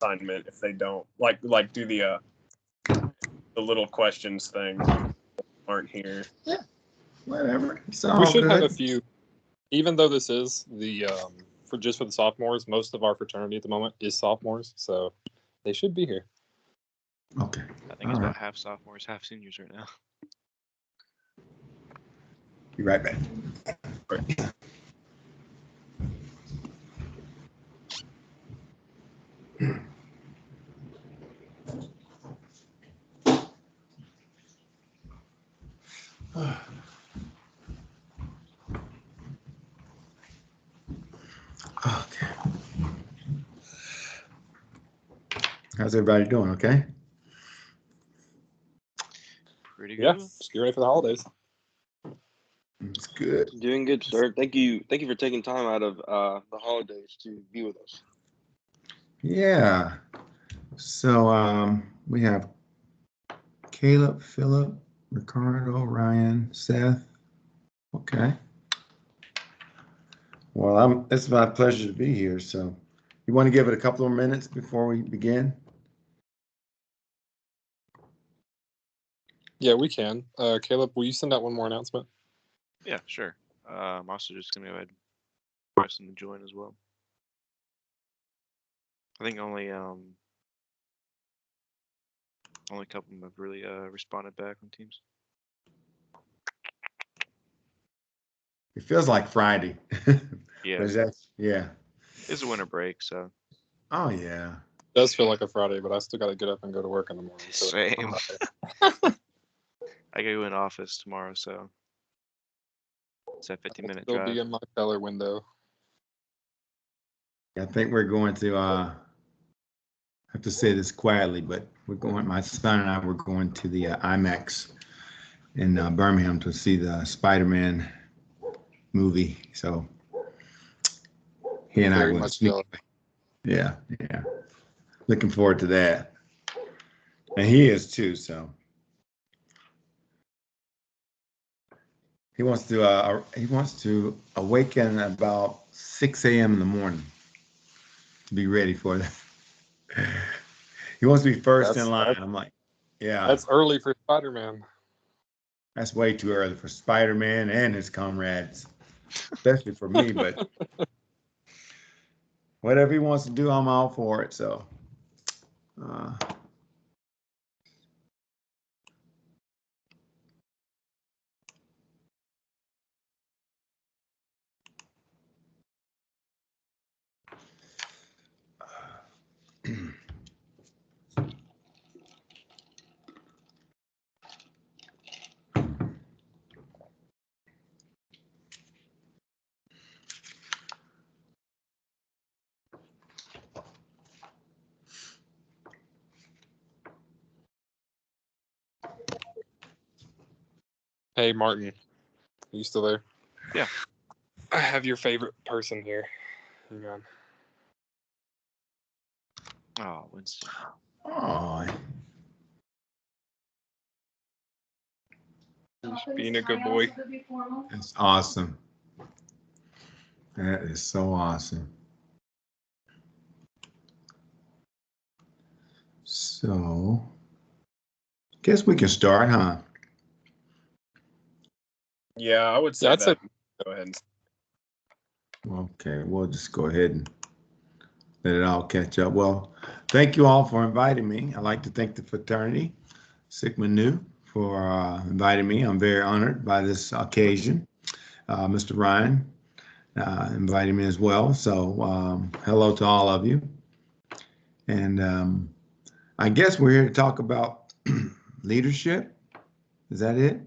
assignment if they don't like do the little questions thing aren't here. Yeah, whatever. We should have a few, even though this is the for the sophomores. Most of our fraternity at the moment is sophomores, so they should be here. Okay. I think it's about half sophomores, half seniors right now. Be right back. Okay. How's everybody doing? Okay. Pretty good. Yeah, just get ready for the holidays. It's good. Doing good, sir. Thank you for taking time out of the holidays to be with us. Yeah. So we have Caleb, Philip, Ricardo, Ryan, Seth. Okay. Well, it's my pleasure to be here. So you want to give it a couple of minutes before we begin? Yeah, we can. Caleb, will you send out one more announcement? Yeah, sure. I'm also just going to go ahead and press them to join as well. I think only a couple of them have really responded back on Teams. It feels like Friday. Yeah. Yeah. It's a winter break, so. Oh, yeah. It does feel like a Friday, but I still got to get up and go to work in the morning. So Same. I go in office tomorrow, so it's a 50-minute drive. It'll be in my color window. I think we're going to I have to say this quietly, but my son and I were going to the IMAX in Birmingham to see the Spider-Man movie. So he and I went. Yeah. Looking forward to that. And he is too, so. He wants to awaken about 6 a.m. in the morning to be ready for that. He wants to be first in line. I'm like, yeah. That's early for Spider-Man. That's way too early for Spider-Man and his comrades, especially for me. But whatever he wants to do, I'm all for it. So. Hey, Martin. Are you still there? Yeah. I have your favorite person here. Hang on. Oh, Winston. Oh. Just being a good boy. That's awesome. That is so awesome. So, guess we can start, huh? Yeah, I would say that. Go ahead. Okay, we'll just go ahead and let it all catch up. Well, thank you all for inviting me. I'd like to thank the fraternity, Sigma Nu, for inviting me. I'm very honored by this occasion. Mr. Ryan invited me as well. So hello to all of you. And I guess we're here to talk about leadership. Is that it?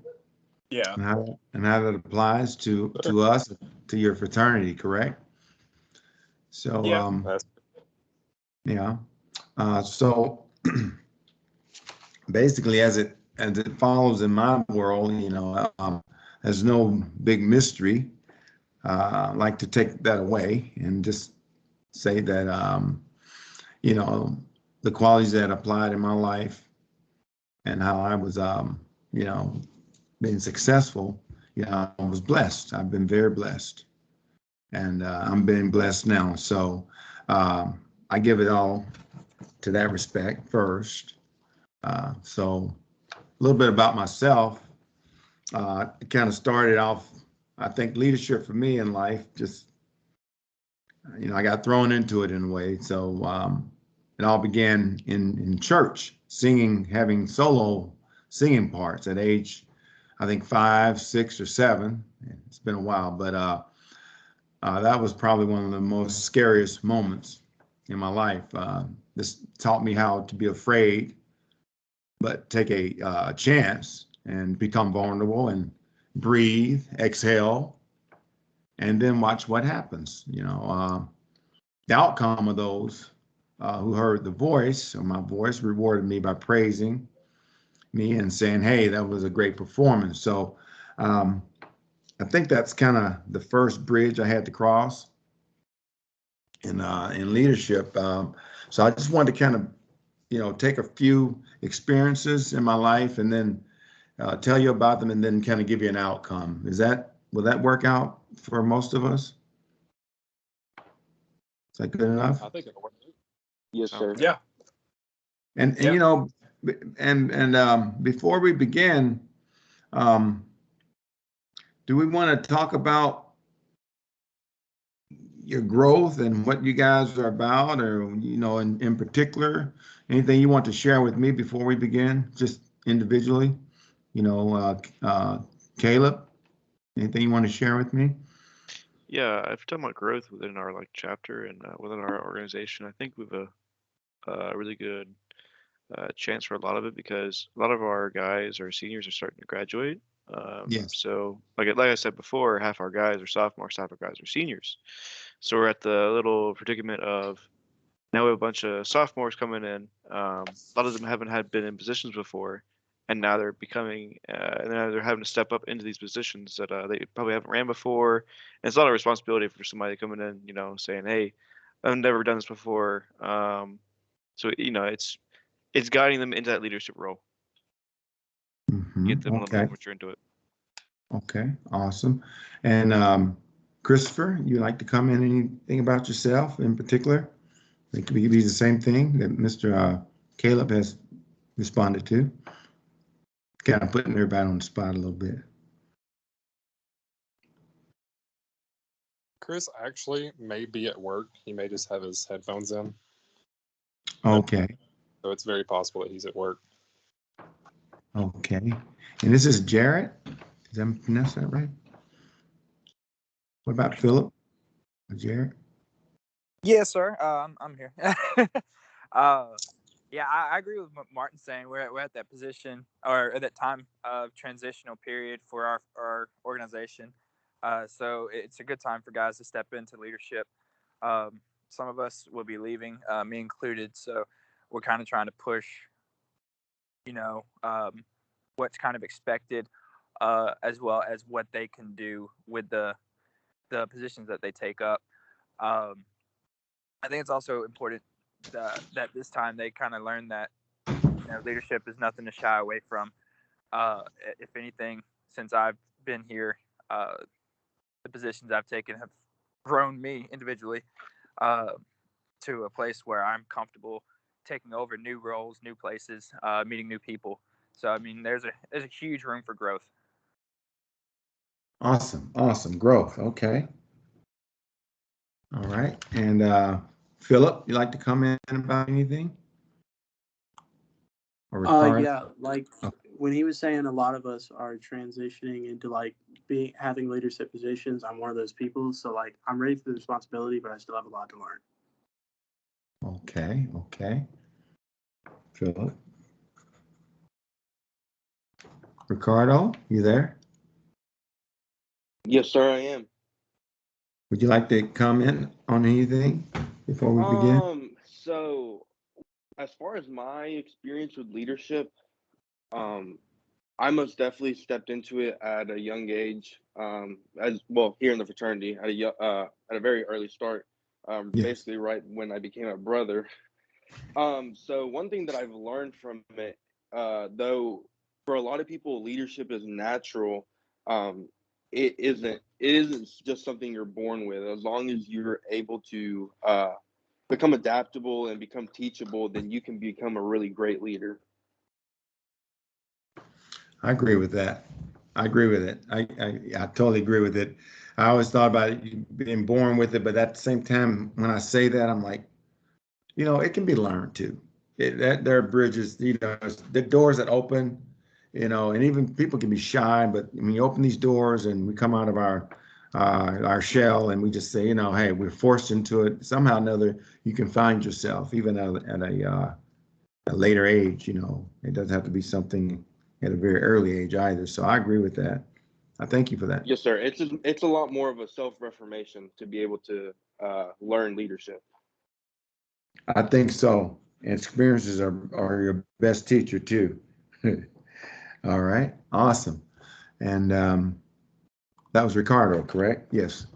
Yeah. And how that applies to us, to your fraternity, correct? So yeah. So basically, as it follows in my world, there's no big mystery. I'd like to take that away and just say that the qualities that applied in my life and how I was being successful, I was blessed. I've been very blessed, and I'm being blessed now. So I give it all to that respect first. So a little bit about myself. It kind of started off, I think leadership for me in life, just, I got thrown into it in a way. So it all began in church, singing, having solo singing parts at age, I think 5, 6, or 7. It's been a while, but that was probably one of the most scariest moments in my life. This taught me how to be afraid, but take a chance and become vulnerable and breathe, exhale, and then watch what happens. The outcome of those who heard the voice, or my voice, rewarded me by praising me and saying, "Hey, that was a great performance." So I think that's kind of the first bridge I had to cross in leadership. So I just wanted to kind of, take a few experiences in my life and then tell you about them and then kind of give you an outcome. Will that work out for most of us? Is that good enough? I think it'll work. Yes, sir. Yeah. And Yeah. Before we begin, do we want to talk about your growth and what you guys are about, or in particular, anything you want to share with me before we begin, just individually? Caleb, anything you want to share with me? Yeah, I've done my growth within our chapter and within our organization. I think we've a really good chance for a lot of it because a lot of our guys or seniors are starting to graduate. Yes. So like I said before, half our guys are sophomores, half our guys are seniors. So we're at the little predicament of now we have a bunch of sophomores coming in. A lot of them haven't been in positions before, and now they're becoming, and now they're having to step up into these positions that they probably haven't ran before. And it's a lot of responsibility for somebody coming in, saying, "Hey, I've never done this before." So it's guiding them into that leadership role, get them a little Okay. bit more mature into it. Okay. Awesome. And Christopher, you like to comment anything about yourself in particular? It could be the same thing that Mr. Caleb has responded to. Kind of putting everybody on the spot a little bit. Chris actually may be at work. He may just have his headphones in. Okay. So it's very possible that he's at work. Okay. And this is Jarrett. Did I pronounce that right? What about Philip? Or Jarrett? Yes, sir. I'm here. Yeah, I agree with what Martin's saying. We're at that position or at that time of transitional period for our organization. So it's a good time for guys to step into leadership. Some of us will be leaving, me included. So we're kind of trying to push, what's kind of expected, as well as what they can do with the positions that they take up. I think it's also important that this time they kind of learn that leadership is nothing to shy away from. If anything, since I've been here, the positions I've taken have grown me individually to a place where I'm comfortable taking over new roles, new places, meeting new people. So I mean, there's a huge room for growth. Awesome growth. Okay. All right. And Philip, you like to comment about anything? Or Ricardo? Yeah, like when he was saying a lot of us are transitioning into having leadership positions, I'm one of those people. So I'm ready for the responsibility, but I still have a lot to learn. Okay. Philip. Ricardo, you there? Yes, sir, I am. Would you like to comment on anything before we begin? So as far as my experience with leadership, I most definitely stepped into it at a young age, as well here in the fraternity at a very early start, Yes. basically right when I became a brother. So one thing that I've learned from it, though, for a lot of people, leadership is natural. It isn't. It isn't just something you're born with. As long as you're able to become adaptable and become teachable, then you can become a really great leader. I agree with that. I agree with it. I totally agree with it. I always thought about it being born with it, but at the same time, when I say that, I'm like, it can be learned too. There are bridges, the doors that open, and even people can be shy, but when you open these doors and we come out of our shell and we just say, hey, we're forced into it. Somehow or another, you can find yourself even at a later age. It doesn't have to be something at a very early age either. So I agree with that. I thank you for that. Yes, sir. It's a lot more of a self-reformation to be able to learn leadership. I think so. And experiences are your best teacher too. All right. Awesome. And that was Ricardo, correct? Yes.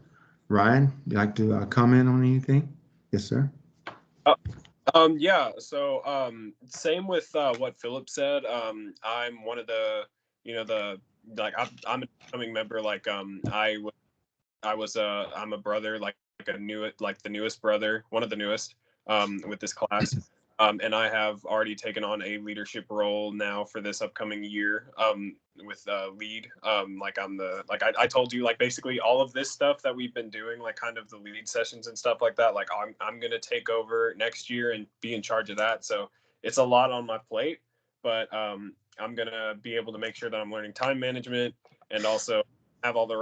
Ryan, you like to comment on anything? Yes, sir. Yeah. So, same with what Philip said. I'm one of the, I'm a becoming member. Like, I'm a brother, like the newest brother, one of the newest, with this class. And I have already taken on a leadership role now for this upcoming year, with lead. I told you, like, basically all of this stuff that we've been doing, like kind of the lead sessions and stuff like that, like I'm going to take over next year and be in charge of that. So it's a lot on my plate, but I'm going to be able to make sure that I'm learning time management and also have all the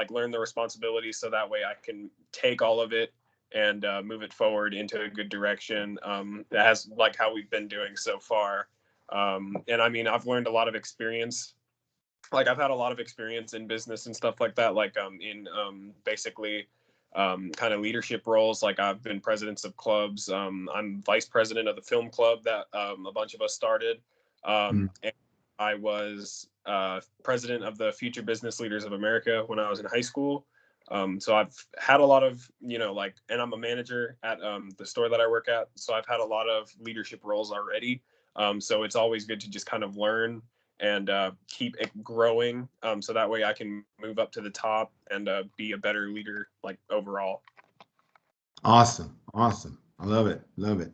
learn the responsibilities, so that way I can take all of it and move it forward into a good direction, that has, like, how we've been doing so far. And I mean, I've learned a lot of experience. Like, I've had a lot of experience in business and stuff like that, like in basically kind of leadership roles. Like, I've been presidents of clubs. I'm vice president of the film club that a bunch of us started. And I was president of the Future Business Leaders of America when I was in high school. So I've had a lot of, and I'm a manager at the store that I work at. So I've had a lot of leadership roles already. So it's always good to just kind of learn and keep it growing. So that way I can move up to the top and be a better leader, like, overall. Awesome. Awesome. I love it. Love it.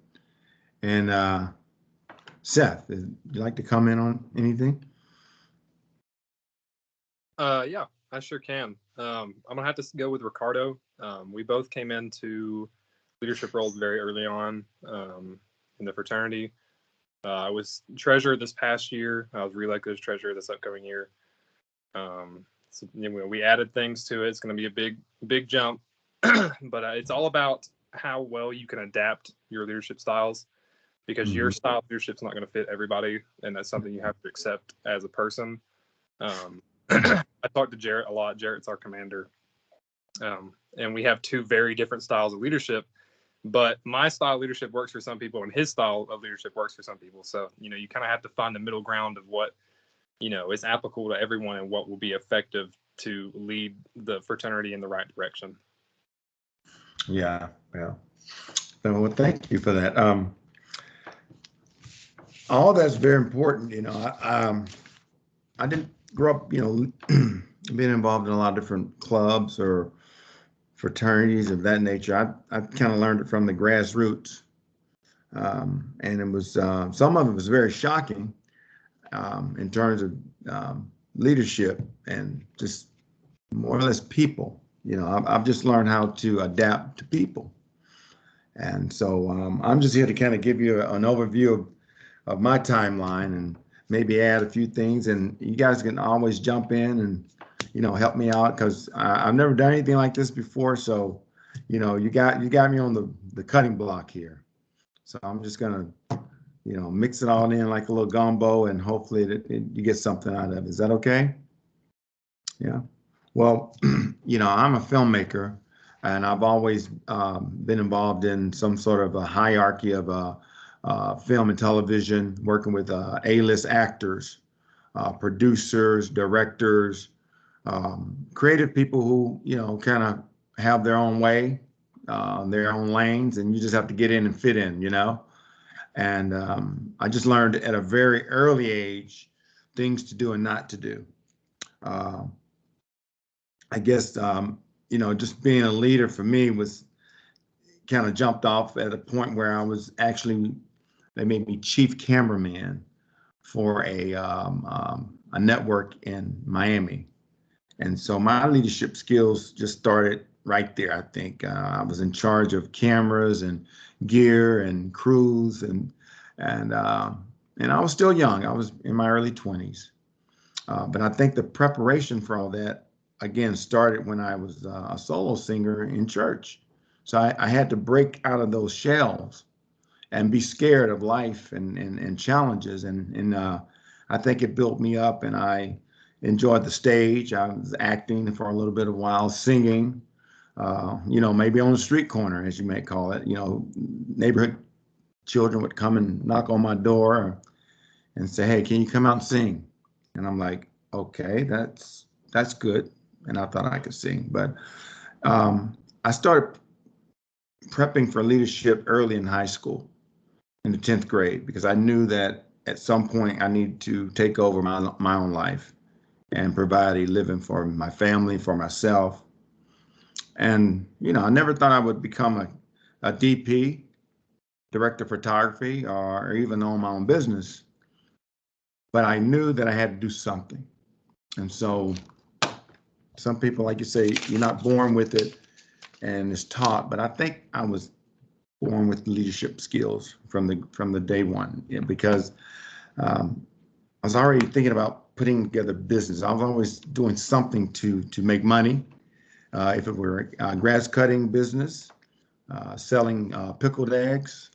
And Seth, would you like to comment on anything? Yeah, I sure can. I'm gonna have to go with Ricardo. We both came into leadership roles very early on in the fraternity. I was treasurer this past year. I was reelected as treasurer this upcoming year. So, we added things to it. It's going to be a big jump, but it's all about how well you can adapt your leadership styles, because your style of leadership is not going to fit everybody, and that's something you have to accept as a person. I talked to Jarrett a lot. Jarrett's our commander. And we have two very different styles of leadership, but my style of leadership works for some people and his style of leadership works for some people. So, you kind of have to find the middle ground of what, is applicable to everyone and what will be effective to lead the fraternity in the right direction. Yeah. Well, thank you for that. All that's very important. I didn't grow up, being involved in a lot of different clubs or fraternities of that nature. I kind of learned it from the grassroots. And it was, some of it was very shocking in terms of leadership and just more or less people. I've just learned how to adapt to people. And so I'm just here to kind of give you an overview of my timeline and maybe add a few things. And you guys can always jump in and, help me out, because I've never done anything like this before. So, you got me on the cutting block here. So I'm just going to, mix it all in like a little gumbo, and hopefully you get something out of it. Is that okay? Yeah. Well, I'm a filmmaker, and I've always been involved in some sort of a hierarchy of film and television, working with A-list actors, producers, directors, creative people who, kind of have their own way, their own lanes, and you just have to get in and fit in, And I just learned at a very early age things to do and not to do. I guess, just being a leader for me was, kind of jumped off at a point where I was actually, they made me chief cameraman for a network in Miami. And so my leadership skills just started right there. I think I was in charge of cameras and gear and crews, and I was still young. I was in my early 20s. But I think the preparation for all that, again, started when I was a solo singer in church. So I had to break out of those shells and be scared of life and challenges. And I think it built me up, and I enjoyed the stage. I was acting for a little bit of a while, singing, maybe on the street corner, as you may call it. Neighborhood children would come and knock on my door and say, "Hey, can you come out and sing?" And I'm like, "Okay, that's good." And I thought I could sing, but I started prepping for leadership early in high school, in the 10th grade, because I knew that at some point I needed to take over my own life and provide a living for my family, for myself. And, I never thought I would become a DP, director of photography, or even own my own business. But I knew that I had to do something. And so some people, like you say, you're not born with it and it's taught, but I think I was born with leadership skills from the day one, because I was already thinking about putting together business. I was always doing something to make money. If it were a grass cutting business, selling pickled eggs,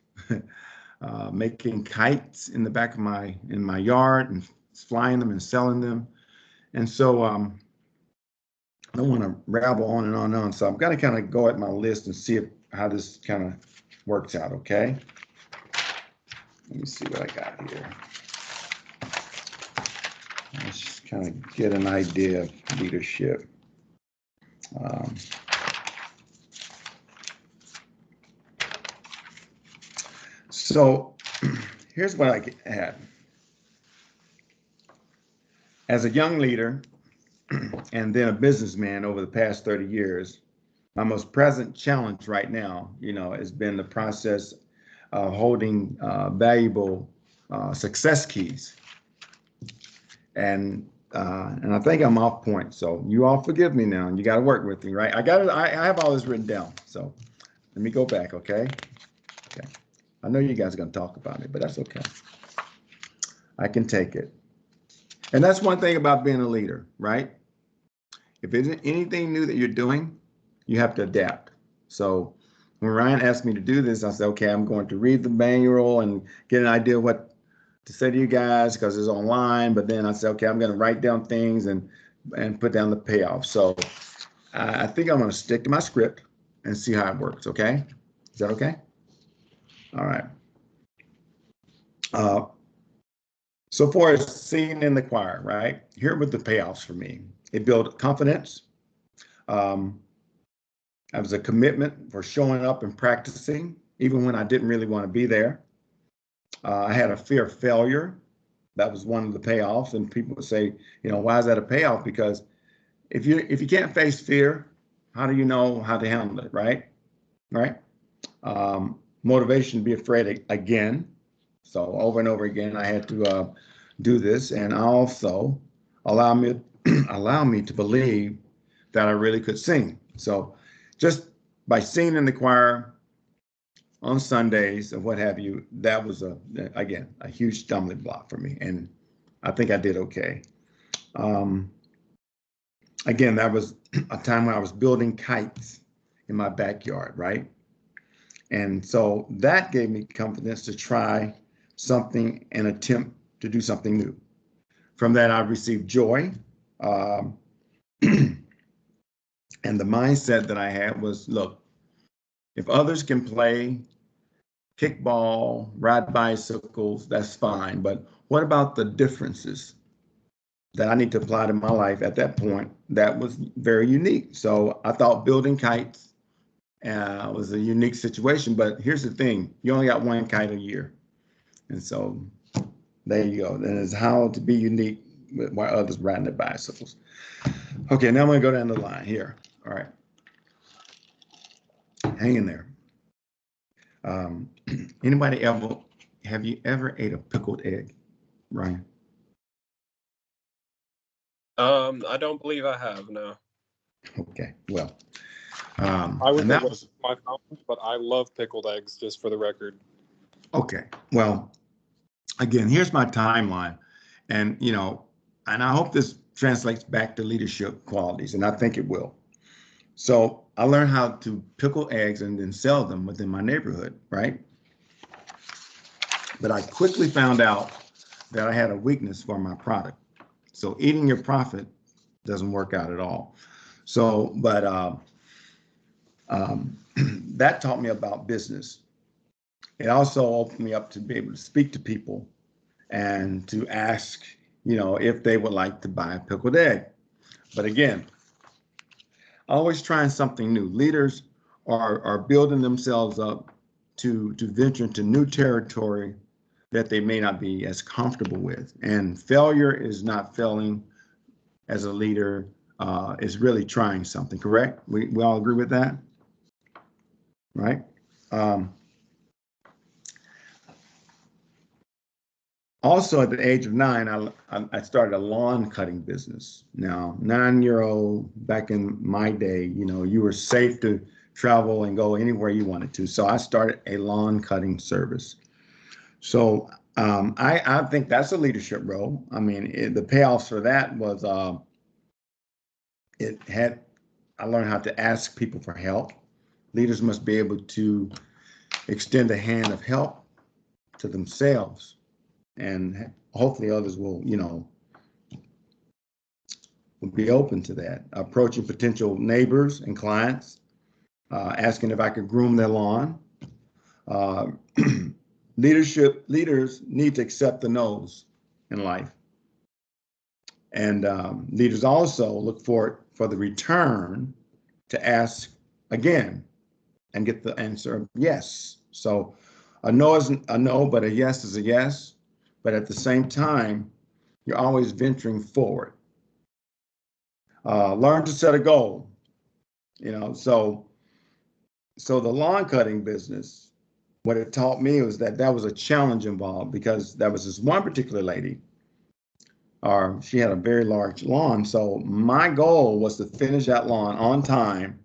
making kites in the back of my yard and flying them and selling them. And so I don't want to rabble on and on and on. So I'm going to kind of go at my list and see how this kind of works out, okay? Let me see what I got here. Let's just kind of get an idea of leadership. So here's what I had. As a young leader and then a businessman over the past 30 years, my most present challenge right now, has been the process of holding valuable success keys. And I think I'm off point. So you all forgive me now, and you got to work with me, right? I have all this written down. So let me go back, okay? Okay. I know you guys are going to talk about it, but that's okay. I can take it. And that's one thing about being a leader, right? If there's anything new that you're doing, you have to adapt. So when Ryan asked me to do this, I said, okay, I'm going to read the manual and get an idea of what to say to you guys, because it's online. But then I said, okay, I'm going to write down things and put down the payoff. So I think I'm going to stick to my script and see how it works. Okay. Is that okay? All right. So far as singing in the choir, right? Here were the payoffs for me. It built confidence. I was a commitment for showing up and practicing, even when I didn't really want to be there. I had a fear of failure. That was one of the payoffs. And people would say, why is that a payoff? Because if you can't face fear, how do you know how to handle it, right? Right? Motivation to be afraid again. So over and over again, I had to do this, and also allow me to believe that I really could sing. So just by singing in the choir on Sundays and what have you, that was again a huge stumbling block for me, and I think I did okay. Again, that was a time when I was building kites in my backyard, right? And so that gave me confidence to try something and attempt to do something new. From that, I received joy. And the mindset that I had was, look, if others can play kickball, ride bicycles, that's fine. But what about the differences that I need to apply to my life at that point? That was very unique. So I thought building kites was a unique situation. But here's the thing. You only got one kite a year. And so there you go. That is how to be unique while others riding their bicycles. Okay, now I'm going to go down the line here. All right. Hang in there. Um, anybody ever, have you ever ate a pickled egg, Ryan? I don't believe I have. No. Okay, well, I was and that away was, from my phone, but I love pickled eggs, just for the record. okay, well, again, here's my timeline. And, and I hope this translates back to leadership qualities, and I think it will. So I learned how to pickle eggs and then sell them within my neighborhood, right? But I quickly found out that I had a weakness for my product. So eating your profit doesn't work out at all. So, but that taught me about business. It also opened me up to be able to speak to people and to ask, if they would like to buy a pickled egg. But again, always trying something new. Leaders are building themselves up to venture into new territory that they may not be as comfortable with. And failure is not failing as a leader, is really trying something, correct? We all agree with that, right? Also, at the age of 9, I started a lawn cutting business. Now, 9-year-old, back in my day, you were safe to travel and go anywhere you wanted to. So I started a lawn cutting service. So I think that's a leadership role. I mean, the payoffs for that was I learned how to ask people for help. Leaders must be able to extend a hand of help to themselves, and hopefully others will be open to that. Approaching potential neighbors and clients, asking if I could groom their lawn. Leaders need to accept the no's in life, and leaders also look for the return to ask again and get the answer of yes. So a no is a no, but a yes is a yes. But at the same time, you're always venturing forward. Learn to set a goal. So the lawn cutting business, what it taught me was that was a challenge involved, because there was this one particular lady, or she had a very large lawn. So my goal was to finish that lawn on time,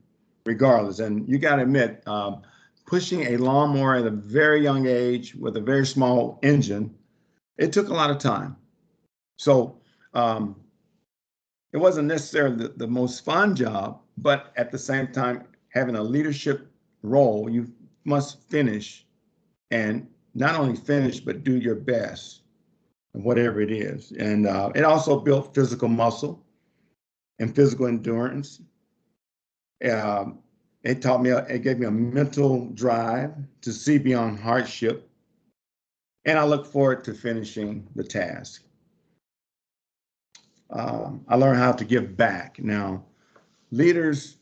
regardless. And you got to admit, pushing a lawnmower at a very young age with a very small engine, it took a lot of time. So it wasn't necessarily the most fun job, but at the same time, having a leadership role, you must finish, and not only finish, but do your best, whatever it is. And it also built physical muscle and physical endurance. It gave me a mental drive to see beyond hardship, and I look forward to finishing the task. I learned how to give back. Now, leaders,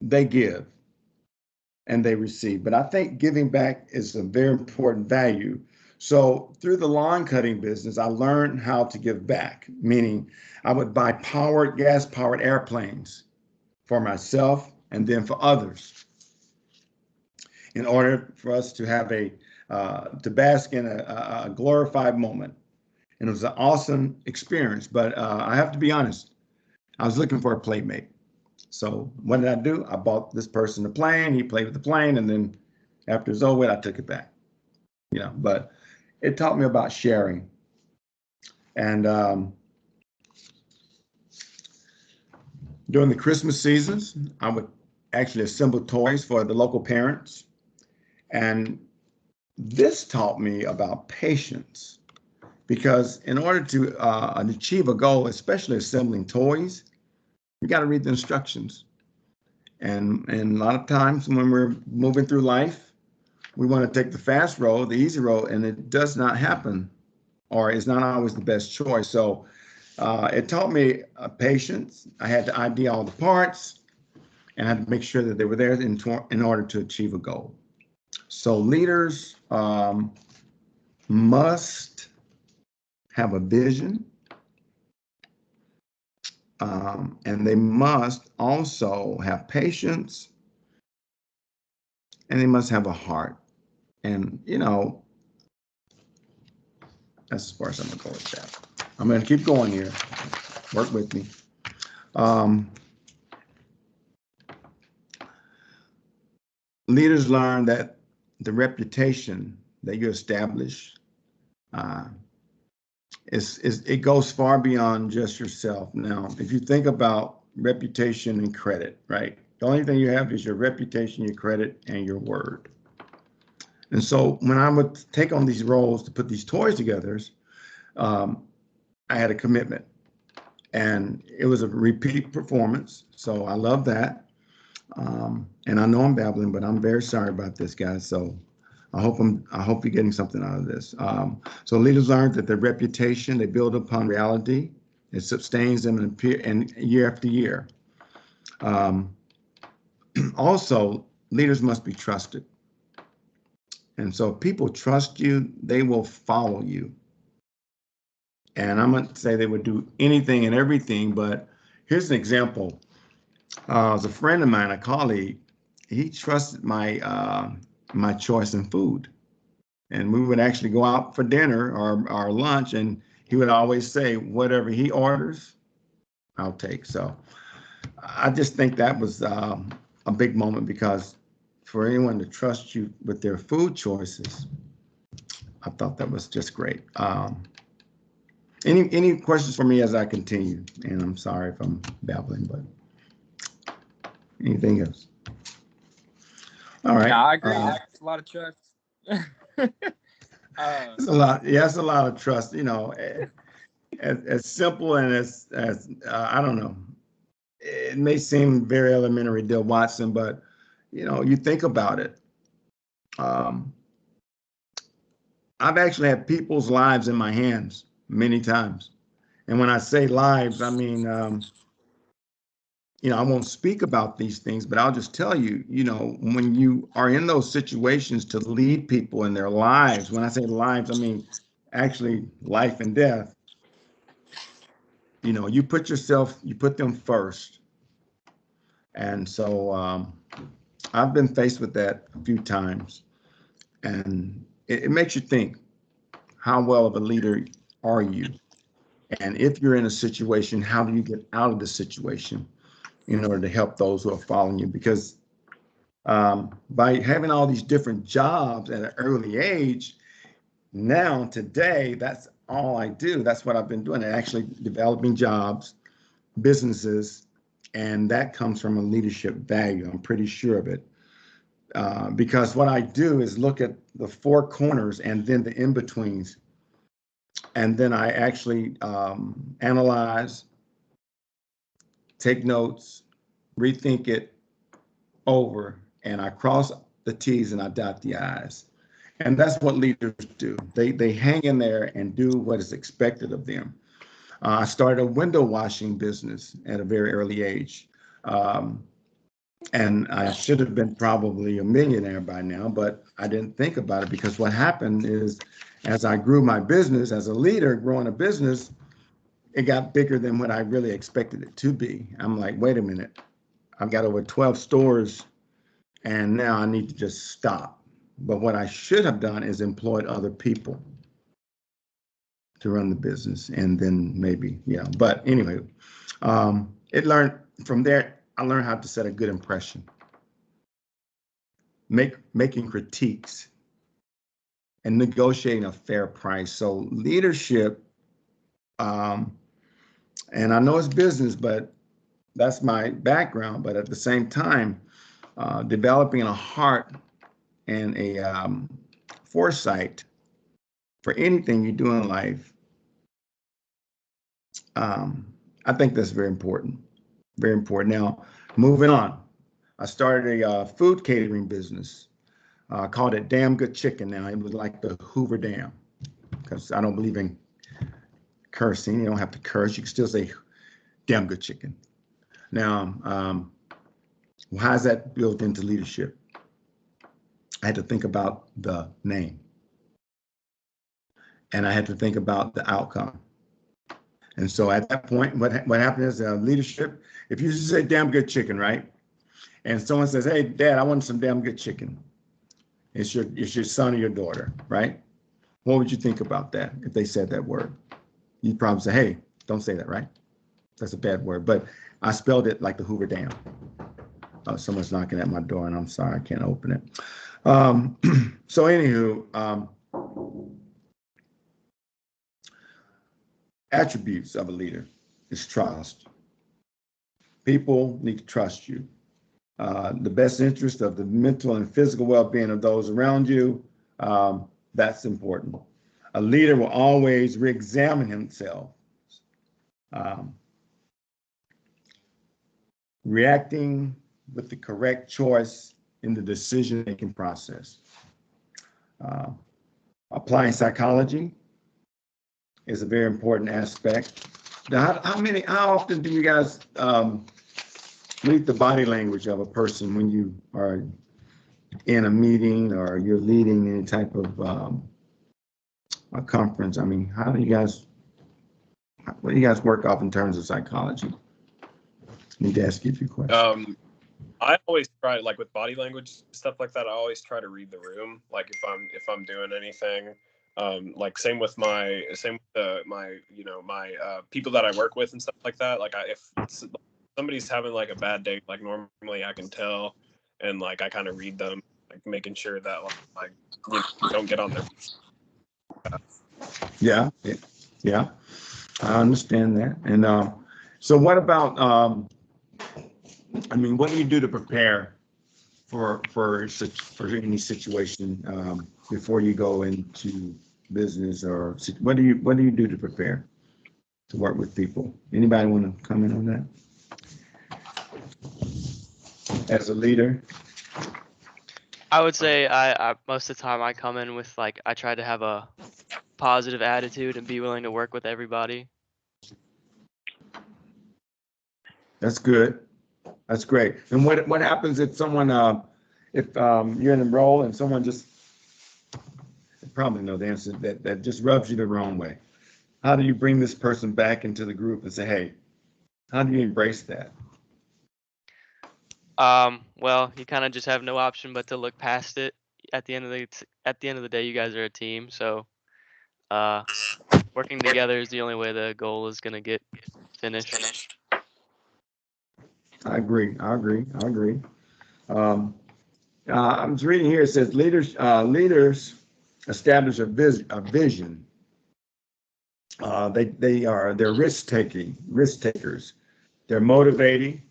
they give and they receive, but I think giving back is a very important value. So through the lawn cutting business, I learned how to give back, meaning I would buy gas-powered airplanes for myself and then for others, in order for us to have to bask in a glorified moment. And it was an awesome experience, but I have to be honest, I was looking for a playmate. So what did I do? I bought this person a plane, he played with the plane, and then after it's over with, I took it back. But it taught me about sharing. And during the Christmas seasons, I would actually assemble toys for the local parents. And this taught me about patience, because in order to achieve a goal, especially assembling toys, you got to read the instructions. And a lot of times when we're moving through life, we want to take the fast road, the easy road, and it does not happen, or it's not always the best choice. So it taught me patience. I had to ID all the parts, and I had to make sure that they were there in order to achieve a goal. So leaders must have a vision, and they must also have patience and they must have a heart. And, you know, that's as far as I'm going to go with that. I'm going to keep going here. Work with me. Leaders learn that the reputation that you establish it goes far beyond just yourself. Now, if you think about reputation and credit, right? The only thing you have is your reputation, your credit, and your word. And so when I would take on these roles to put these toys together, I had a commitment, and it was a repeat performance. So I love that. And I know I'm babbling, but I'm very sorry about this, guys. So I hope you're getting something out of this. So leaders learn that their reputation, they build upon reality. It sustains them and year after year. Also, leaders must be trusted. And so if people trust you, they will follow you. And I'm going to say they would do anything and everything, but here's an example. As a friend of mine, a colleague, he trusted my choice in food. And we would actually go out for dinner or lunch, and he would always say, whatever he orders, I'll take. So I just think that was a big moment, because for anyone to trust you with their food choices, I thought that was just great. Any questions for me as I continue? And I'm sorry if I'm babbling, but anything else? All right. Yeah, I agree. That's a lot of trust. It's a lot. Yeah, it's a lot of trust. You know, as simple and as I don't know. It may seem very elementary, Dill Watson, but you know, you think about it. I've actually had people's lives in my hands many times, and when I say lives, I mean, you know, I won't speak about these things, but I'll just tell you, you know, when you are in those situations to lead people in their lives, when I say lives, I mean actually life and death. You know, you put them first. And so I've been faced with that a few times, and it makes you think, how well of a leader are you? And if you're in a situation, how do you get out of the situation in order to help those who are following you? Because by having all these different jobs at an early age, now today, that's all I do. That's what I've been doing, actually developing jobs, businesses, and that comes from a leadership value. I'm pretty sure of it. Because what I do is look at the four corners and then the in-betweens. And then I actually analyze, take notes, rethink it over, and I cross the T's and I dot the I's. And that's what leaders do. They hang in there and do what is expected of them. I started a window washing business at a very early age. And I should have been probably a millionaire by now, but I didn't think about it, because what happened is, as I grew my business as a leader, growing a business, it got bigger than what I really expected it to be. I'm like, wait a minute, I've got over 12 stores and now I need to just stop. But what I should have done is employed other people to run the business, and then maybe, yeah. But anyway, it learned from there. I learned how to set a good impression, making critiques, and negotiating a fair price. So leadership, and I know it's business, but that's my background. But at the same time, developing a heart and a foresight for anything you do in life, I think that's very important. Very important. Now, moving on, I started a food catering business. Called it Damn Good Chicken. Now, it was like the Hoover Dam, because I don't believe in cursing. You don't have to curse. You can still say damn good chicken. Now, how is that built into leadership? I had to think about the name, and I had to think about the outcome. And so at that point, what happened is leadership, if you say damn good chicken, right? And someone says, hey, Dad, I want some damn good chicken. It's your son or your daughter, right? What would you think about that if they said that word? You'd probably say, hey, don't say that, right? That's a bad word. But I spelled it like the Hoover Dam. Oh, someone's knocking at my door, and I'm sorry, I can't open it. So anywho, attributes of a leader is trust. People need to trust you. The best interest of the mental and physical well-being of those around you, that's important. A leader will always re-examine himself, reacting with the correct choice in the decision-making process. Applying psychology is a very important aspect. Now, how often do you guys read the body language of a person when you are in a meeting or you're leading any type of a conference? I mean, what do you guys work off in terms of psychology? Need to ask you a few questions. I always try, like with body language stuff like that, I always try to read the room. Like if I'm doing anything, like same with my people that I work with and stuff like that. Like if somebody's having like a bad day, like normally I can tell, and like I kind of read them, like making sure that like don't get on their. Yeah, I understand that. And so what about, what do you do to prepare for any situation before you go into business, or what do you do to prepare to work with people? Anybody want to comment on that? As a leader? I would say I most of the time I come in with I try to have a positive attitude and be willing to work with everybody. That's good. That's great. And what happens if someone, if you're in a role and someone just, probably know the answer, that just rubs you the wrong way? How do you bring this person back into the group and say, hey, how do you embrace that? Well, you kind of just have no option but to look past it. At the end of the day, you guys are a team, so working together is the only way the goal is gonna get finished. I agree. I was reading here. It says leaders establish a vision. They're risk takers. They're motivating.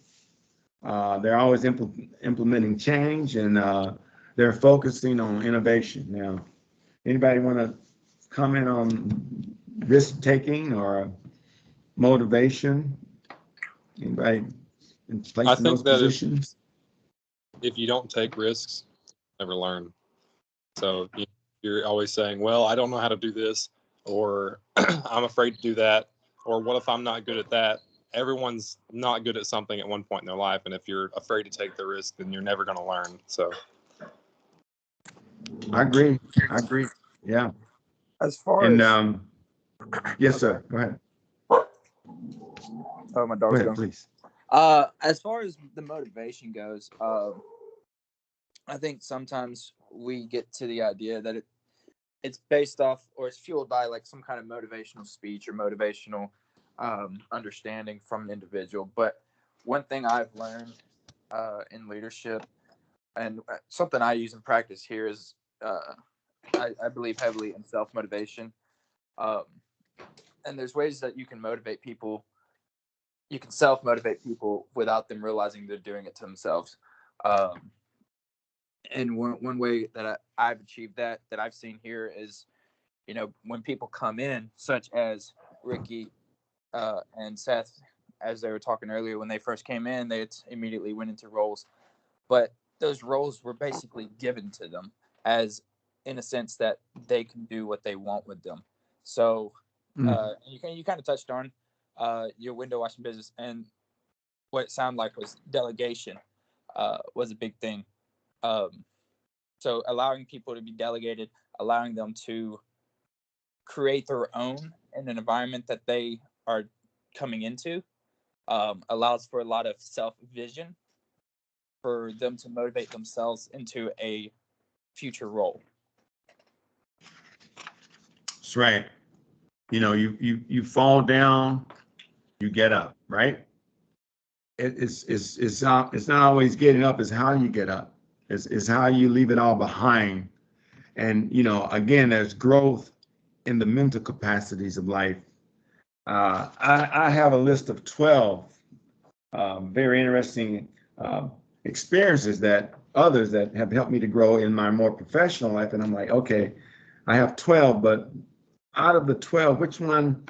They're always implementing change, and they're focusing on innovation. Now, anybody want to comment on risk taking or motivation? Anybody in place in those positions? If you don't take risks, never learn. So you're always saying, well, I don't know how to do this, or I'm afraid to do that, or what if I'm not good at that? Everyone's not good at something at one point in their life, and if you're afraid to take the risk, then you're never going to learn. So I agree. Yeah. As far And as yes, sir. Go ahead. oh, my dog's going. Please. As far as the motivation goes, I think sometimes we get to the idea that it's based off, or it's fueled by some kind of motivational speech or motivational understanding from an individual. But one thing I've learned in leadership, and something I use in practice here, is I believe heavily in self-motivation. And there's ways that you can motivate people. You can self-motivate people without them realizing they're doing it to themselves. And one way that I've achieved that I've seen here is, when people come in, such as Ricky and Seth, as they were talking earlier, when they first came in, they immediately went into roles. But those roles were basically given to them as, in a sense, that they can do what they want with them. So you kind of touched on your window washing business, and what it sounded like was delegation was a big thing. So allowing people to be delegated, allowing them to create their own in an environment that they are coming into, allows for a lot of self-vision for them to motivate themselves into a future role. That's right. You know, you fall down, you get up, right? It's not always getting up, it's how you get up. It's how you leave it all behind. And, you know, again, there's growth in the mental capacities of life. I have a list of 12 very interesting experiences that others that have helped me to grow in my more professional life. And I'm like, okay, I have 12, but out of the 12, which one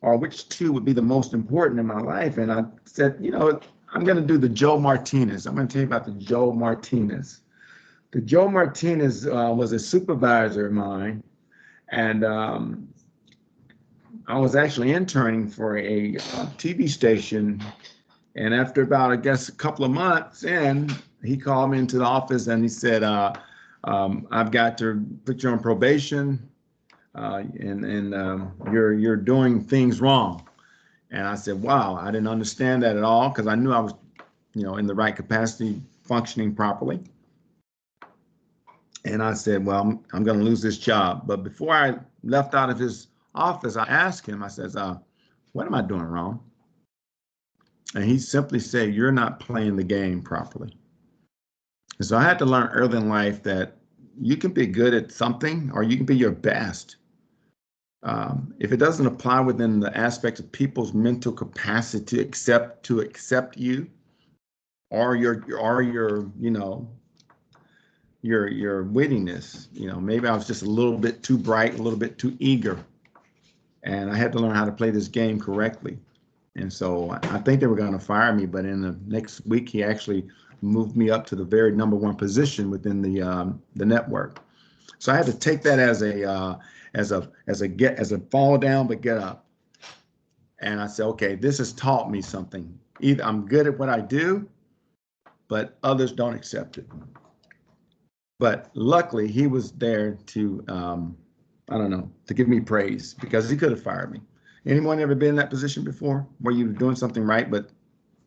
or which two would be the most important in my life? And I said, you know, I'm going to do the Joe Martinez. I'm going to tell you about the Joe Martinez. The Joe Martinez was a supervisor of mine, and I was actually interning for a TV station. And after about, I guess, a couple of months in, he called me into the office and he said, I've got to put you on probation, and you're doing things wrong. And I said, wow, I didn't understand that at all, because I knew I was, you know, in the right capacity, functioning properly. And I said, well, I'm going to lose this job. But before I left out of his office, I asked him, I said, what am I doing wrong? And he simply said, you're not playing the game properly. And so I had to learn early in life that you can be good at something, or you can be your best. If it doesn't apply within the aspects of people's mental capacity to accept you, or your you know, your wittiness, you know, maybe I was just a little bit too bright, a little bit too eager, and I had to learn how to play this game correctly. And so I think they were going to fire me, but in the next week, he actually moved me up to the very #1 position within the network. So I had to take that as a fall down but get up. And I said, okay, this has taught me something. Either I'm good at what I do, but others don't accept it. But luckily, he was there to, I don't know, to give me praise, because he could have fired me. Anyone ever been in that position before, where you were doing something right, but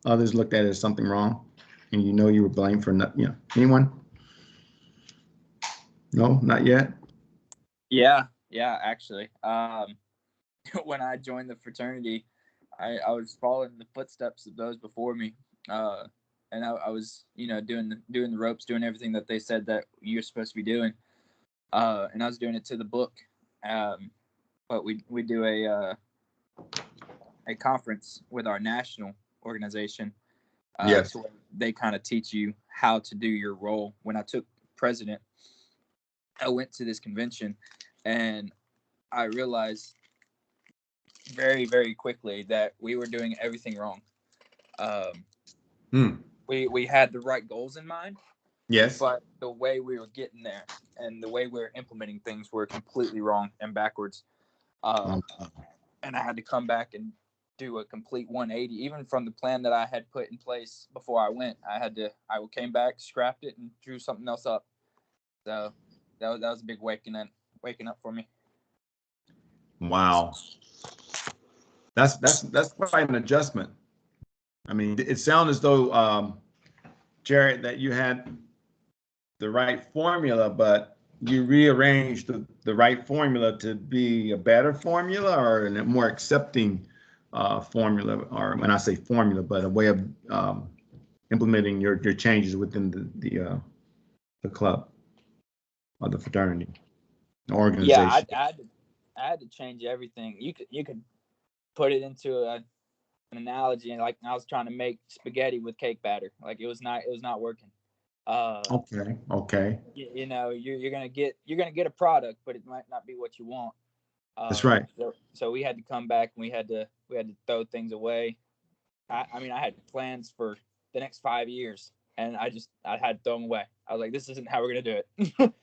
others looked at it as something wrong, and you know you were blamed for nothing? You know, anyone? No, not yet. Yeah, actually. When I joined the fraternity, I was following the footsteps of those before me. And I was, you know, doing the ropes, doing everything that they said that you're supposed to be doing. And I was doing it to the book. But we do a conference with our national organization. Yes. To where they kind of teach you how to do your role. When I took president, I went to this convention, and I realized very, very quickly that we were doing everything wrong. We had the right goals in mind. Yes. But the way we were getting there and the way we were implementing things were completely wrong and backwards. And I had to come back and do a complete 180, even from the plan that I had put in place before I went. I came back, scrapped it, and drew something else up. So that was a big waking up for me. Wow. That's quite an adjustment. I mean, it sounds as though, Jared, that you had the right formula, but you rearranged the right formula to be a better formula, or a more accepting formula, or when I say formula, but a way of implementing your changes within the club or the fraternity organization. Yeah, I had to change everything. You could put it into an analogy, and like I was trying to make spaghetti with cake batter. Like it was not working. Okay. You know, you're gonna get a product, but it might not be what you want. That's right. So we had to come back, and we had to throw things away. I mean, I had plans for the next 5 years, and I had to throw them away. I was like, this isn't how we're gonna do it.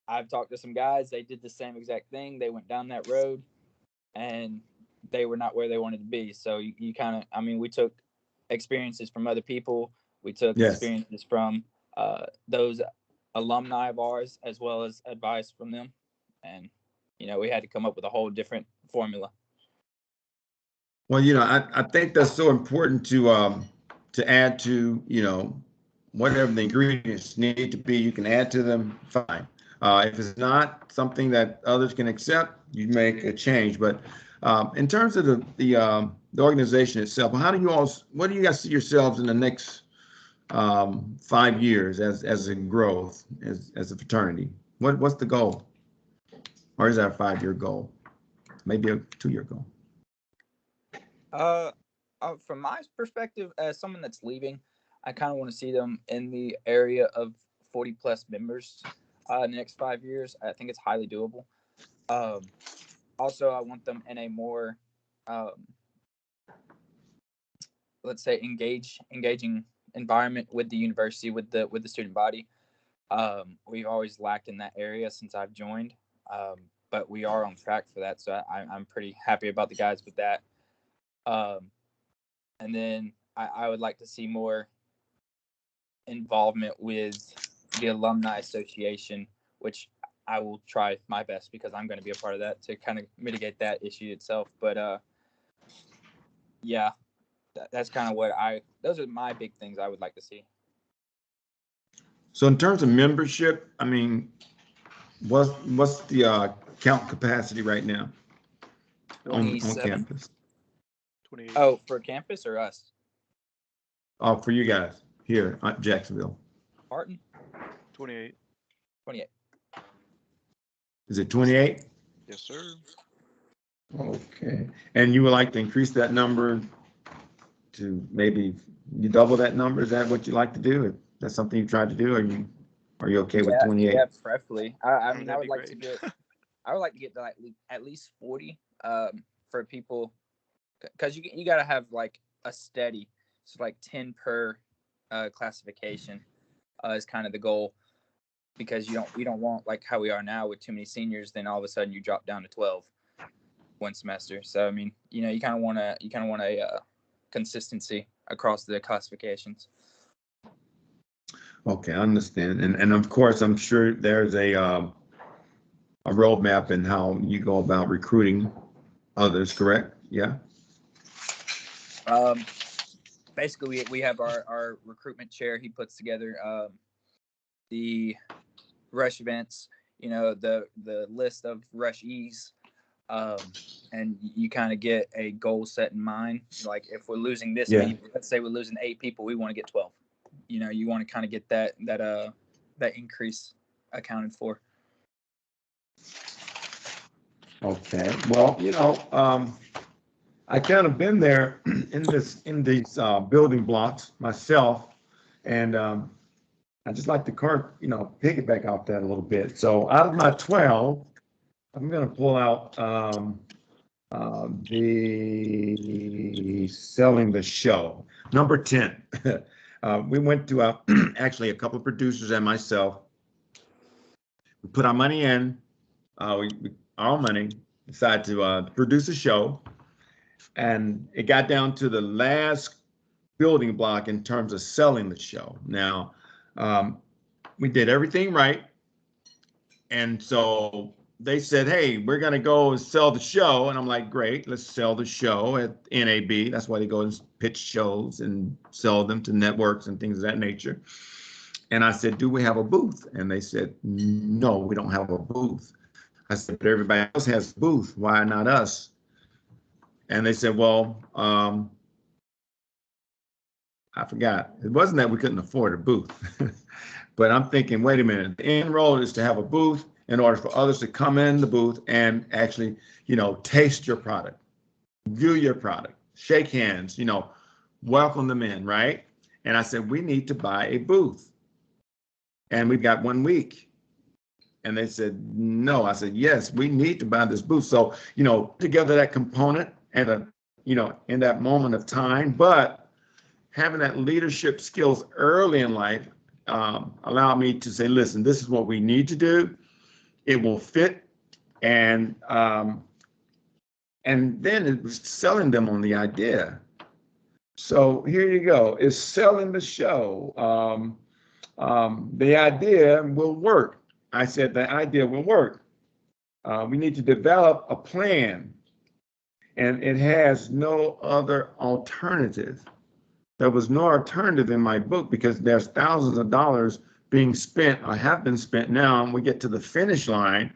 I've talked to some guys. They did the same exact thing. They went down that road, and they were not where they wanted to be. So you kind of, I mean, we took experiences from other people. We took experiences from those alumni of ours, as well as advice from them. And, you know, we had to come up with a whole different formula. Well, you know, I think that's so important to add to, you know, whatever the ingredients need to be, you can add to them, fine. If it's not something that others can accept, you make a change. But in terms of the organization itself, what do you guys see yourselves in the next 5 years as a growth, as a fraternity? What's the goal? Or is that a 5-year goal? Maybe a 2-year goal? From my perspective, as someone that's leaving, I kind of want to see them in the area of 40 plus members in the next 5 years. I think it's highly doable. Also, I want them in a more, let's say, engaging environment with the university, with the student body. We've always lacked in that area since I've joined, but we are on track for that. So I'm pretty happy about the guys with that. And then I would like to see more involvement with the alumni association, which I will try my best because I'm going to be a part of that to kind of mitigate that issue itself. But yeah, that's kind of those are my big things I would like to see. So in terms of membership, I mean, what's the count capacity right now on campus? 28. Oh, for campus or us? Oh, for you guys here at Jacksonville. Martin? 28. 28. Is it 28? Yes, sir. Okay. And you would like to increase that number to maybe you double that number? Is that what you like to do? If that's something you tried to do, are you okay with 28? Yeah, preferably. I mean, I that'd would be like to great. get to like at least 40 for people, because you got to have like a steady, so like 10 per classification is kind of the goal, because you don't want like how we are now with too many seniors, then all of a sudden you drop down to 12 one semester. So I mean, you kind of want a consistency across the classifications. Okay, I understand. And of course, I'm sure there's a roadmap in how you go about recruiting others, correct? Yeah. Basically, we have our recruitment chair. He puts together the rush events, the list of rushees, and you kind of get a goal set in mind. Like if we're losing this many, let's say we're losing 8 people, we want to get 12. You want to kind of get that increase accounted for. Okay. Well, I kind of been there in these building blocks myself, and I just like to piggyback off that a little bit. So out of my 12, I'm going to pull out the selling the show. Number 10. We went to actually a couple of producers and myself. We put our money in, our money, decided to produce a show, and it got down to the last building block in terms of selling the show. Now, we did everything right, and so they said, hey, we're going to go and sell the show. And I'm like, great, let's sell the show at NAB. That's why they go and pitch shows and sell them to networks and things of that nature. And I said, do we have a booth? And they said, no, we don't have a booth. I said, but everybody else has a booth. Why not us? And they said, well, I forgot. It wasn't that we couldn't afford a booth. But I'm thinking, wait a minute, the end goal is to have a booth in order for others to come in the booth and actually, taste your product, view your product, shake hands, welcome them in, right? And I said, we need to buy a booth. And we've got 1 week. And they said, no. I said, yes, we need to buy this booth. So, together that component and, in that moment of time, but having that leadership skills early in life allowed me to say, listen, this is what we need to do. It will fit, and then it was selling them on the idea. So here you go. It's selling the show. The idea will work. I said the idea will work. We need to develop a plan, and it has no other alternative there was no alternative in my book because there's thousands of dollars being spent or have been spent now, and we get to the finish line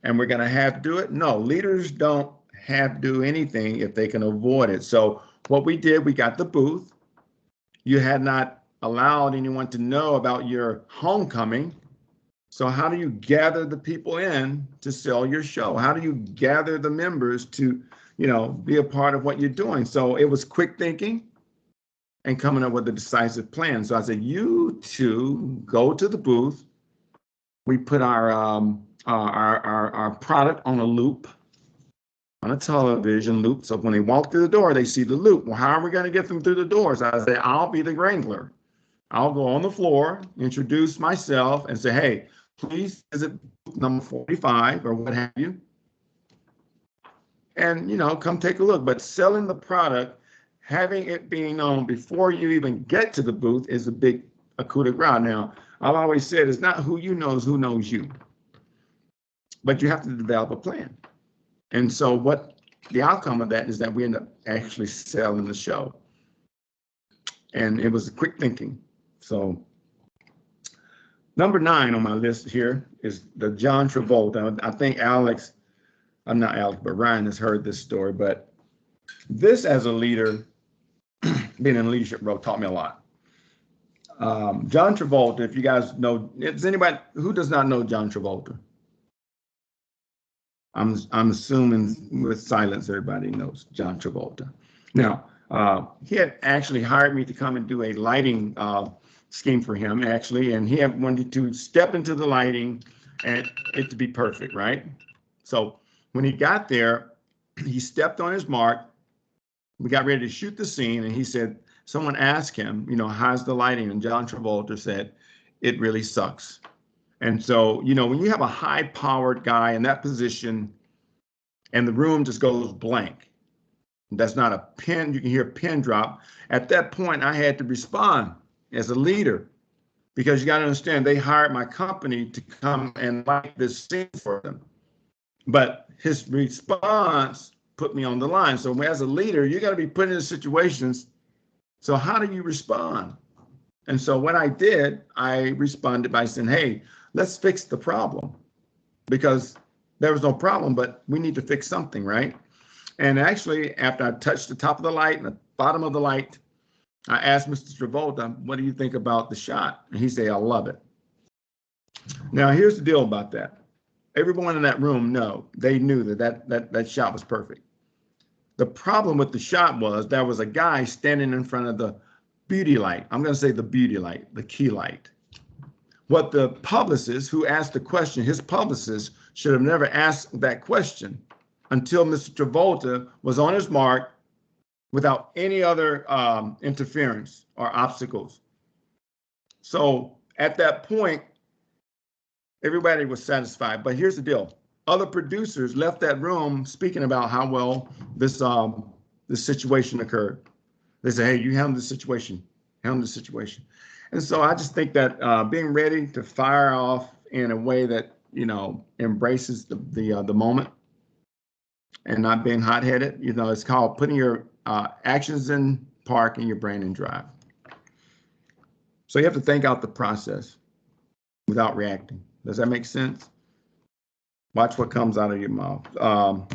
and we're going to have to do it. No, leaders don't have to do anything if they can avoid it. So what we did, we got the booth. You had not allowed anyone to know about your homecoming. So how do you gather the people in to sell your show? How do you gather the members to, be a part of what you're doing? So it was quick thinking and coming up with a decisive plan. So I said, you two go to the booth. We put our product on a loop, on a television loop. So when they walk through the door, they see the loop. Well, how are we going to get them through the doors? I say, I'll be the wrangler. I'll go on the floor, introduce myself, and say, hey, please visit number 45 or what have you. And, come take a look. But selling the product, having it being known before you even get to the booth is a coup de grace. Now, I've always said it's not who you know, it's who knows you. But you have to develop a plan. And so what the outcome of that is that we end up actually selling the show. And it was quick thinking. So number 9 on my list here is the John Travolta. I think Ryan has heard this story, but this as a leader, being in a leadership role, taught me a lot. John Travolta, if you guys know, is anybody who does not know John Travolta? I'm assuming with silence, everybody knows John Travolta. Now, he had actually hired me to come and do a lighting scheme for him, actually, and he had wanted to step into the lighting and it to be perfect, right? So when he got there, he stepped on his mark. We got ready to shoot the scene, and he said, someone asked him, how's the lighting? And John Travolta said, it really sucks. And so, when you have a high-powered guy in that position and the room just goes blank, that's not a pin, you can hear a pin drop. At that point, I had to respond as a leader because you got to understand, they hired my company to come and light this scene for them. But his response put me on the line. So as a leader, you got to be put in situations. So how do you respond? And so what I did, I responded by saying, hey, let's fix the problem, because there was no problem, but we need to fix something, right? And actually, after I touched the top of the light and the bottom of the light, I asked Mr. Travolta, what do you think about the shot? And he said, I love it. Now, here's the deal about that. Everyone in that room knew that shot was perfect. The problem with the shot was there was a guy standing in front of the beauty light. I'm going to say the beauty light, the key light. What the publicist who asked the question, his publicist should have never asked that question until Mr. Travolta was on his mark without any other interference or obstacles. So at that point, everybody was satisfied. But here's the deal. Other producers left that room speaking about how well this situation occurred. They said, hey, you handle the situation, And so I just think that being ready to fire off in a way that, embraces the moment and not being hot-headed, it's called putting your actions in park and your brain in drive. So you have to think out the process without reacting. Does that make sense? Watch what comes out of your mouth. How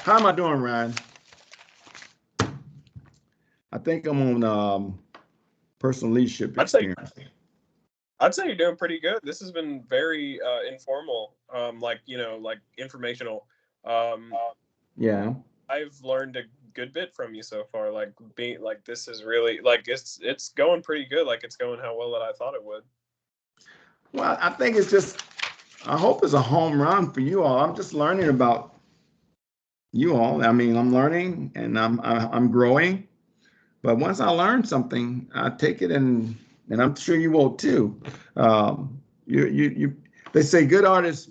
am I doing, Ryan? I think I'm on personal leadership experience. I'd say you're doing pretty good. This has been very informal, like informational. Yeah. I've learned a good bit from you so far. Like being like this is really like it's going pretty good. Like it's going how well that I thought it would. Well, I think I hope it's a home run for you all. I'm just learning about you all. I mean, I'm learning and I'm growing. But once I learn something, I take it and I'm sure you will too. They say good artists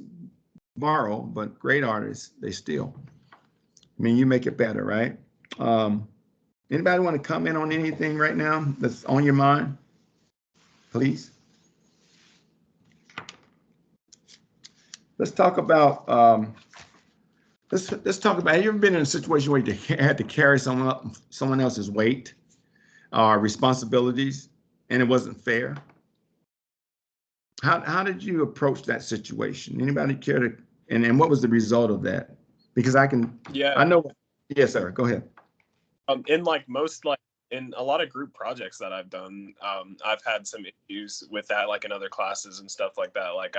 borrow, but great artists, they steal. I mean, you make it better, right? Anybody want to comment on anything right now that's on your mind? Please. Let's talk about let's talk about. Have you ever been in a situation where you had to carry someone else's weight or responsibilities, and it wasn't fair? How did you approach that situation? Anybody care to? And what was the result of that? Because I Yeah. know. Yes, sir. Go ahead. In like most like in a lot of group projects that I've done, I've had some issues with that, like in other classes and stuff like that. Like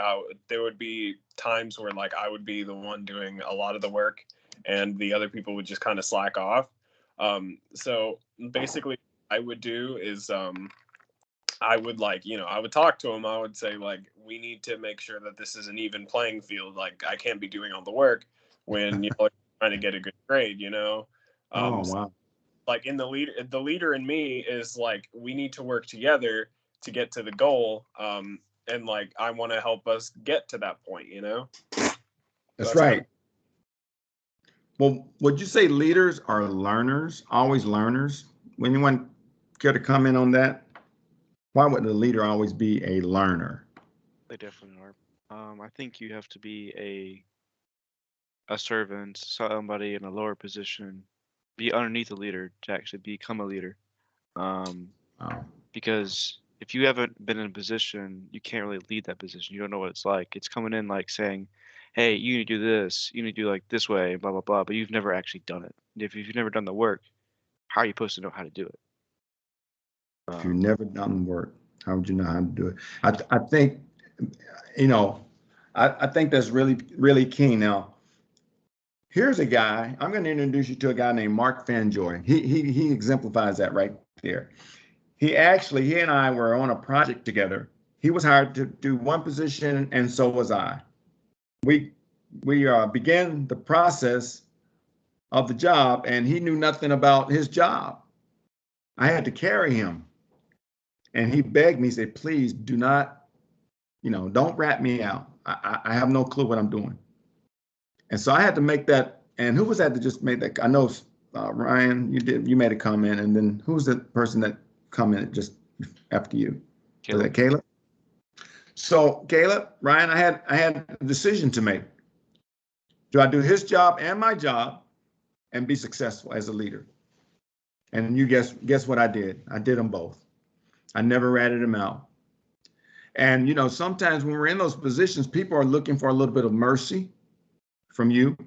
there would be times where like I would be the one doing a lot of the work, and the other people would just kind of slack off. So basically, what I would do is I would I would talk to them. I would say like, we need to make sure that this is an even playing field. Like I can't be doing all the work when trying to get a good grade. Oh, wow. Like in the leader in me is like, we need to work together to get to the goal. And like, I want to help us get to that point, That's right. Well, would you say leaders are learners, always learners? When anyone care to comment on that? Why would the leader always be a learner? They definitely are. I think you have to be a servant, somebody in a lower position, be underneath a leader to actually become a leader. Because if you haven't been in a position, you can't really lead that position. You don't know what it's like. It's coming in like saying, hey, you need to do this, you need to do like this way, blah, blah, blah, but you've never actually done it. If you've never done the work, how are you supposed to know how to do it? If you've never done the work, how would you know how to do it? I think, I think that's really, really key. Now, here's a guy, I'm going to introduce you to a guy named Mark Fanjoy. He exemplifies that right there. He and I were on a project together. He was hired to do one position, and so was I. We began the process of the job, and he knew nothing about his job. I had to carry him. And he begged me, he said, please do not, don't rat me out. I have no clue what I'm doing. And so I had to make that. And who was that just made that? I know, Ryan, you made a comment. And then who was the person that commented just after you? Caleb. Was that Caleb? So Caleb, Ryan, I had a decision to make. Do I do his job and my job and be successful as a leader? And you guess what I did? I did them both. I never ratted him out. And, sometimes when we're in those positions, people are looking for a little bit of mercy from you,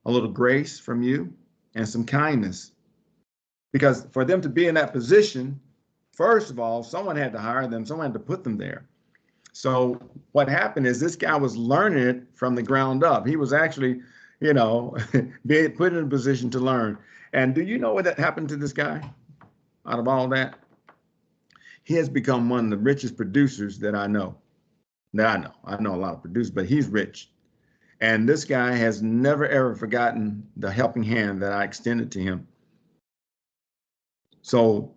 a little grace from you, and some kindness. Because for them to be in that position, first of all, someone had to hire them, someone had to put them there. So what happened is this guy was learning it from the ground up. He was actually, being put in a position to learn. And do you know what happened to this guy out of all that? He has become one of the richest producers that I know. I know a lot of producers, but he's rich. And this guy has never, ever forgotten the helping hand that I extended to him. So,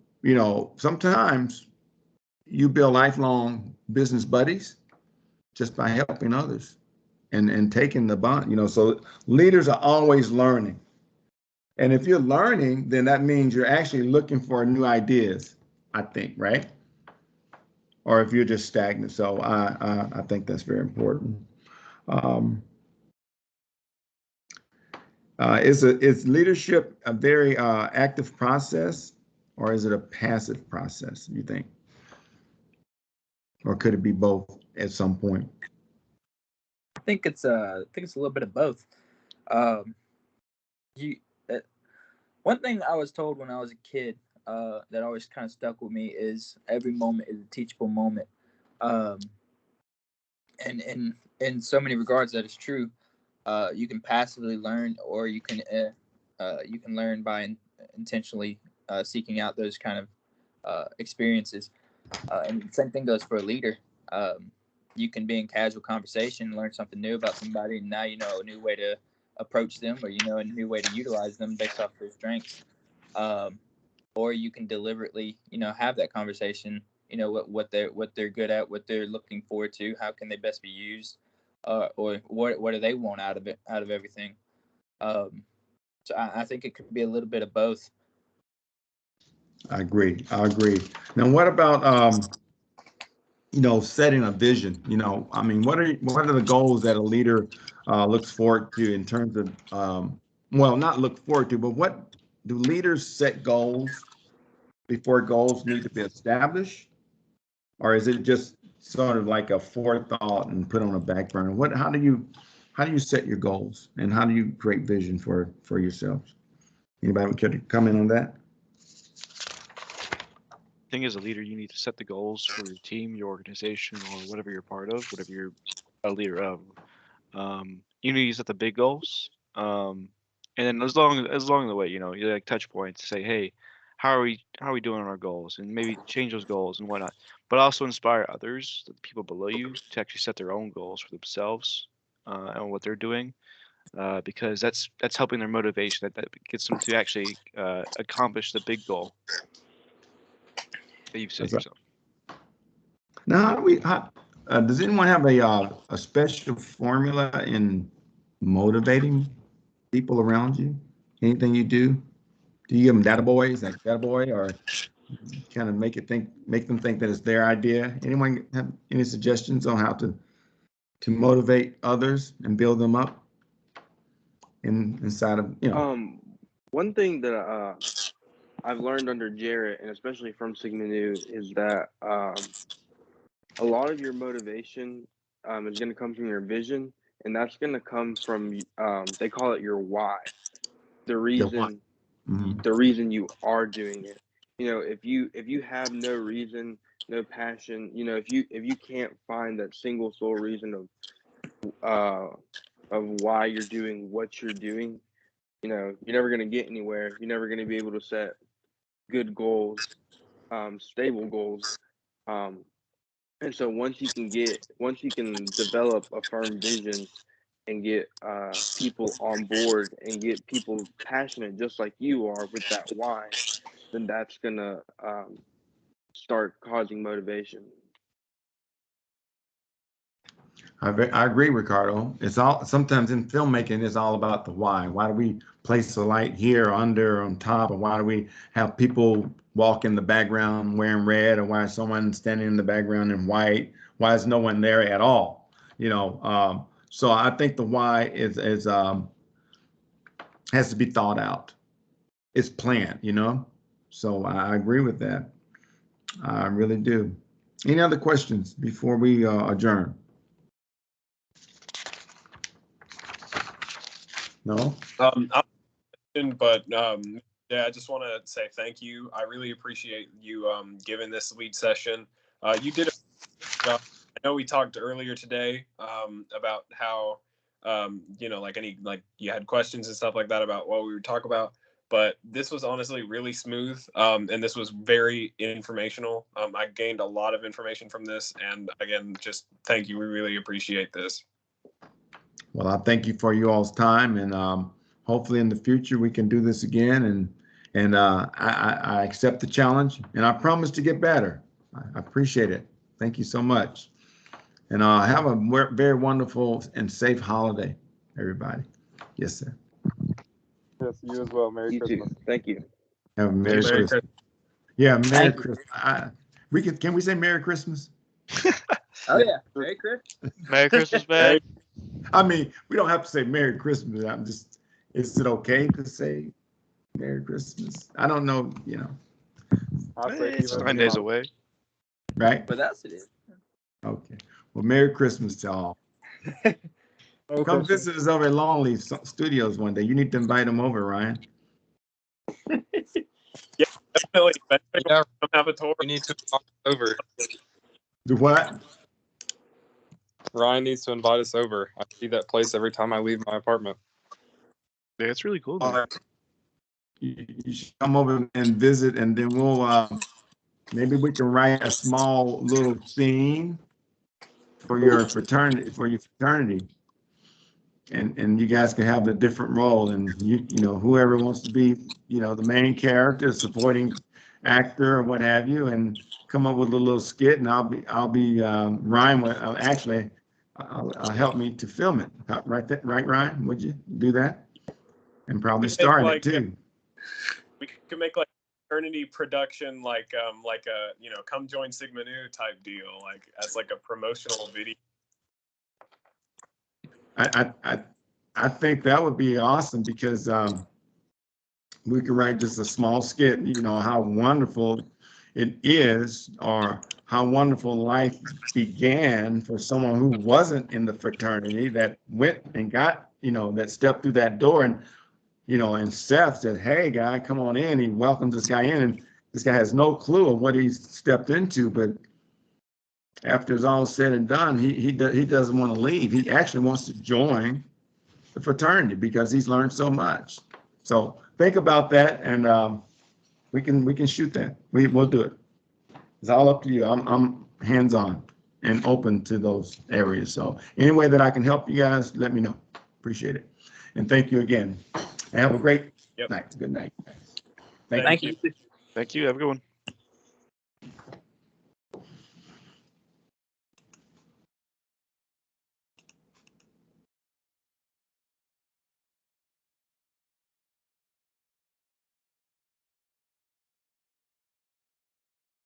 sometimes you build lifelong business buddies just by helping others and taking the bond, so leaders are always learning. And if you're learning, then that means you're actually looking for new ideas, I think, right? Or if you're just stagnant. So I think that's very important. Is leadership a very active process, or is it a passive process, you think? Or could it be both at some point? I think it's a little bit of both. One thing I was told when I was a kid that always kind of stuck with me is every moment is a teachable moment. And in so many regards, that is true. You can passively learn, or you can learn by intentionally seeking out those kind of experiences. And the same thing goes for a leader. You can be in casual conversation, learn something new about somebody, and now you know a new way to approach them, or a new way to utilize them based off their strengths. Or you can deliberately, have that conversation. What they're good at, what they're looking forward to, how can they best be used, or what do they want out of everything. So I think it could be a little bit of both. I agree. Now, what about setting a vision. I mean, what are the goals that a leader looks forward to in terms of, well, not look forward to, but what do leaders set goals before goals need to be established? Or is it just sort of like a forethought and put on a back burner? How do you set your goals, and how do you create vision for yourselves? Anybody care to comment on that? I think as a leader, you need to set the goals for your team, your organization, or whatever you're part of, whatever you're a leader of. You need to set the big goals, and then as long the way, you like touch points, say, hey, how are we doing on our goals, and maybe change those goals and whatnot. But also inspire others, the people below you, to actually set their own goals for themselves and what they're doing, because that's helping their motivation. That gets them to actually accomplish the big goal that you've set yourself. Now, does anyone have a special formula in motivating people around you? Anything you do? Do you give them data boys, like data boy, or kind of make them think that it's their idea? Anyone have any suggestions on how to motivate others and build them up inside of, One thing that I've learned under Jarrett, and especially from Sigma Nu, is that a lot of your motivation is going to come from your vision, and that's going to come from they call it your why, the reason you are doing it. If you have no reason, no passion, if you can't find that single sole reason of why you're doing what you're doing, you're never going to get anywhere. You're never going to be able to set good goals, stable goals. And so once you can develop a firm vision and get people on board and get people passionate just like you are with that why, then that's gonna start causing motivation. I agree, Ricardo. Sometimes in filmmaking, it's all about the why. Why do we place the light here, under, on top, or why do we have people walk in the background wearing red, or why is someone standing in the background in white? Why is no one there at all? So I think the why has to be thought out. It's planned, So I agree with that. I really do. Any other questions before we adjourn? No? But yeah, I just want to say thank you. I really appreciate you giving this lead session. You did a job. I know we talked earlier today about how like you had questions and stuff like that about what we would talk about, but this was honestly really smooth, and this was very informational. I gained a lot of information from this, and again, just thank you. We really appreciate this. Well, I thank you for you all's time, and hopefully in the future we can do this again. And I accept the challenge, and I promise to get better. I appreciate it. Thank you so much. And have a very wonderful and safe holiday, everybody. Yes, sir. Yes, you as well. Merry Christmas. Too. Thank you. Have a Merry Christmas. Yeah, Merry Christmas. Can we say Merry Christmas? Oh yeah, Merry Christmas. Merry Christmas, man. I mean, we don't have to say Merry Christmas. Is it okay to say Merry Christmas? I don't know, It's 9 days away. Right? But that's it. Okay. Well, Merry Christmas to all. Come visit us over at Longleaf Studios one day. You need to invite them over, Ryan. Yeah, definitely. Yeah. Come have a tour. We need to invite us over. Do what? Ryan needs to invite us over. I see that place every time I leave my apartment. Yeah, it's really cool. Man. You should come over and visit, and then we'll maybe we can write a small little scene for your fraternity, and you guys can have a different role, and whoever wants to be the main character, supporting actor, or what have you, and come up with a little skit, and I'll be Ryan will actually help me to film it. Right, Ryan? Would you do that? And probably star in it too. We could make like fraternity production, like a come join Sigma Nu type deal, like as like a promotional video. I think that would be awesome because we could write just a small skit, how wonderful it is, or how wonderful life began for someone who wasn't in the fraternity that went and got, that stepped through that door. And, and Seth said, hey, guy, come on in. He welcomes this guy in, and this guy has no clue of what he's stepped into. But after it's all said and done, he doesn't want to leave. He actually wants to join the fraternity because he's learned so much. So think about that, and we can shoot that. We'll do it. It's all up to you. I'm hands-on and open to those areas. So any way that I can help you guys, let me know. Appreciate it. And thank you again. And have a great night. Good night. Thank you. Thank you. Have a good one.